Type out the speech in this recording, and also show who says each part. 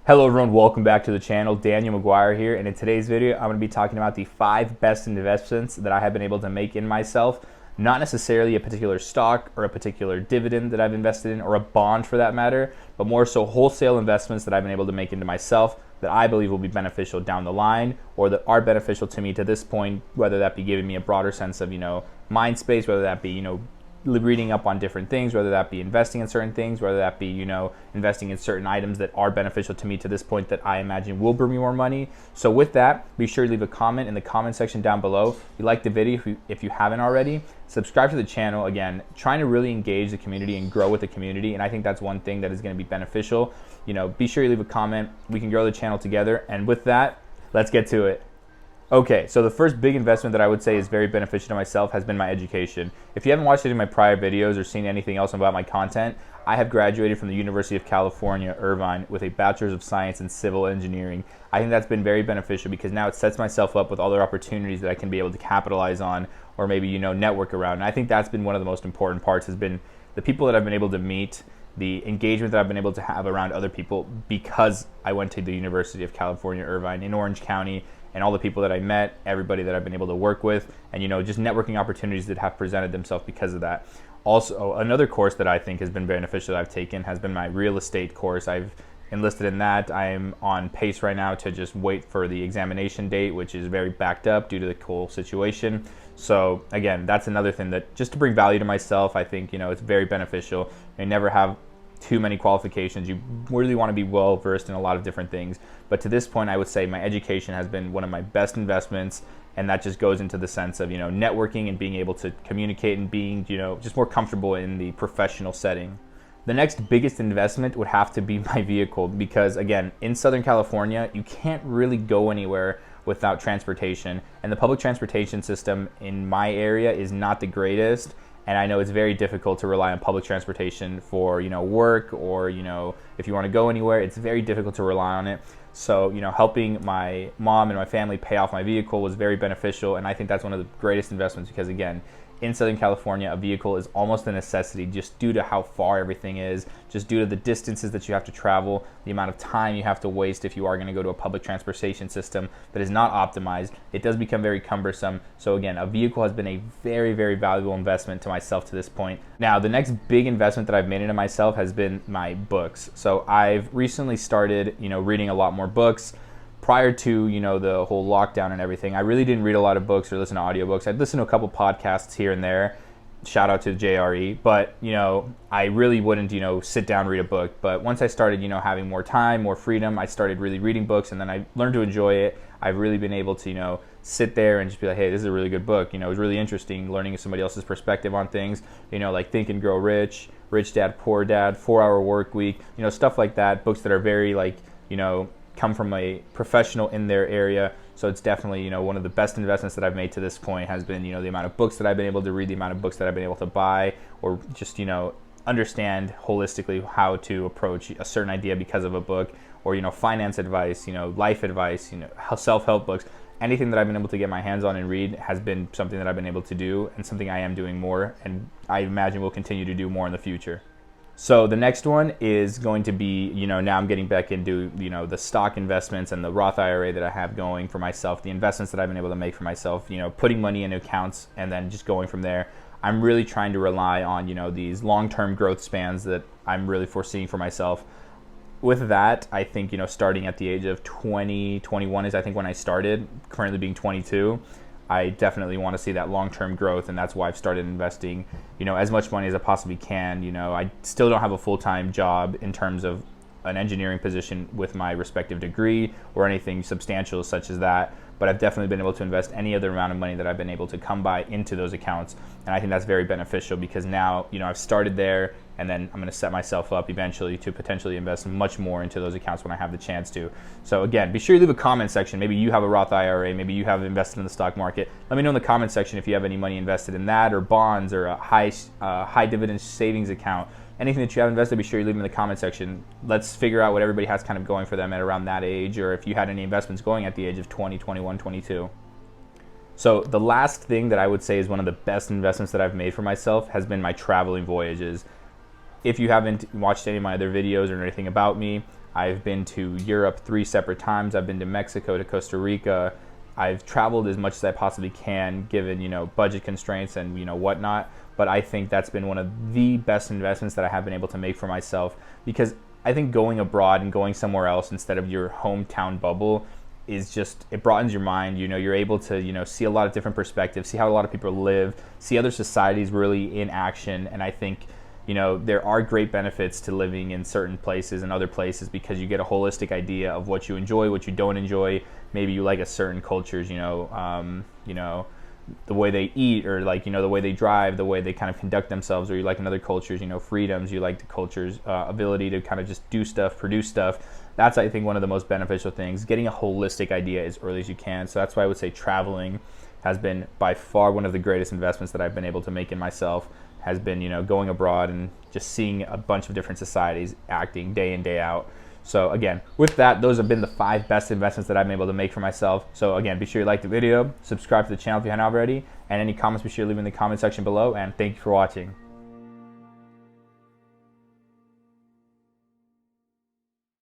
Speaker 1: Hello everyone, welcome back to the channel. Daniel McGuire here, and in today's video I'm going to be talking about the 5 best investments that I have been able to make in myself. Not necessarily a particular stock or a particular dividend that I've invested in, or a bond for that matter, but more so wholesale investments that I've been able to make into myself that I believe will be beneficial down the line, or that are beneficial to me to this point, whether that be giving me a broader sense of, mind space, whether that be, reading up on different things, whether that be investing in certain things, whether that be, investing in certain items that are beneficial to me to this point that I imagine will bring me more money. So with that, be sure to leave a comment in the comment section down below. If you like the video, if you haven't already, subscribe to the channel. Again, trying to really engage the community and grow with the community, and I think that's one thing that is going to be beneficial. Be sure you leave a comment. We can grow the channel together, and with that, let's get to it. Okay, so the first big investment that I would say is very beneficial to myself has been my education. If you haven't watched any of my prior videos or seen anything else about my content, I have graduated from the University of California, Irvine, with a Bachelor's of Science in Civil Engineering. I think that's been very beneficial because now it sets myself up with other opportunities that I can be able to capitalize on, or maybe, network around. And I think that's been one of the most important parts, has been the people that I've been able to meet, the engagement that I've been able to have around other people because I went to the University of California, Irvine in Orange County, and all the people that I met, everybody that I've been able to work with, and just networking opportunities that have presented themselves because of that. Also, another course that I think has been beneficial that I've taken has been my real estate course. I've enlisted in that. I'm on pace right now to just wait for the examination date, which is very backed up due to the whole situation. So again, that's another thing that, just to bring value to myself, I think it's very beneficial. I never have too many qualifications. You really want to be well versed in a lot of different things, but to this point I would say my education has been one of my best investments, and that just goes into the sense of networking and being able to communicate and being just more comfortable in the professional setting. The next biggest investment would have to be my vehicle, because again, in Southern California you can't really go anywhere without transportation, and the public transportation system in my area is not the greatest. And I know it's very difficult to rely on public transportation for work, or if you want to go anywhere, it's very difficult to rely on it. So helping my mom and my family pay off my vehicle was very beneficial, and I think that's one of the greatest investments because again, in Southern California, a vehicle is almost a necessity just due to how far everything is, just due to the distances that you have to travel, the amount of time you have to waste if you are going to go to a public transportation system that is not optimized. It does become very cumbersome. So again, a vehicle has been a very, very valuable investment to myself to this point. Now, the next big investment that I've made into myself has been my books. So I've recently started, reading a lot more books. Prior to the whole lockdown and everything, I really didn't read a lot of books or listen to audiobooks. I'd listen to a couple podcasts here and there. Shout out to JRE, but I really wouldn't sit down and read a book. But once I started having more time, more freedom, I started really reading books, and then I learned to enjoy it. I've really been able to sit there and just be like, hey, this is a really good book. It was really interesting learning somebody else's perspective on things. Like Think and Grow Rich, Rich Dad Poor Dad, 4-Hour Work Week, stuff like that. Books that are very come from a professional in their area. So it's definitely one of the best investments that I've made to this point has been the amount of books that I've been able to read, the amount of books that I've been able to buy, or just understand holistically how to approach a certain idea because of a book, or finance advice, life advice, self-help books. Anything that I've been able to get my hands on and read has been something that I've been able to do, and something I am doing more, and I imagine will continue to do more in the future. So the next one is going to be, now I'm getting back into, the stock investments and the Roth IRA that I have going for myself, the investments that I've been able to make for myself, putting money into accounts and then just going from there. I'm really trying to rely on, these long-term growth spans that I'm really foreseeing for myself. With that, I think, starting at the age of 20, 21 is I think when I started, currently being 22. I definitely want to see that long-term growth, and that's why I've started investing, as much money as I possibly can. I still don't have a full-time job in terms of an engineering position with my respective degree or anything substantial such as that, but I've definitely been able to invest any other amount of money that I've been able to come by into those accounts, and I think that's very beneficial because now, I've started there, and then I'm going to set myself up eventually to potentially invest much more into those accounts when I have the chance to. So again, be sure you leave a comment section. Maybe you have a Roth IRA, maybe you have invested in the stock market. Let me know in the comment section if you have any money invested in that, or bonds, or a high dividend savings account. Anything that you have invested, be sure you leave them in the comment section. Let's figure out what everybody has kind of going for them at around that age, or if you had any investments going at the age of 20, 21, 22. So the last thing that I would say is one of the best investments that I've made for myself has been my traveling voyages. If you haven't watched any of my other videos or anything about me, I've been to Europe 3 separate times. I've been to Mexico, to Costa Rica. I've traveled as much as I possibly can, given, you know, budget constraints and, you know, whatnot. But I think that's been one of the best investments that I have been able to make for myself, because I think going abroad and going somewhere else instead of your hometown bubble is just, it broadens your mind. You know, you're able to, you know, see a lot of different perspectives, see how a lot of people live, see other societies really in action. And I think, you know, there are great benefits to living in certain places and other places, because you get a holistic idea of what you enjoy, what you don't enjoy. Maybe you like a certain cultures, you know, the way they eat, or like, you know, the way they drive, the way they kind of conduct themselves, or you like another culture's, you know, freedoms, you like the culture's ability to kind of just do stuff, produce stuff. That's, I think, one of the most beneficial things, getting a holistic idea as early as you can. So that's why I would say traveling has been by far one of the greatest investments that I've been able to make in myself, has been, you know, going abroad and just seeing a bunch of different societies acting day in, day out. So again, with that, those have been the 5 best investments that I've been able to make for myself. So again, be sure you like the video, subscribe to the channel if you haven't already, and any comments, be sure to leave in the comment section below, and thank you for watching.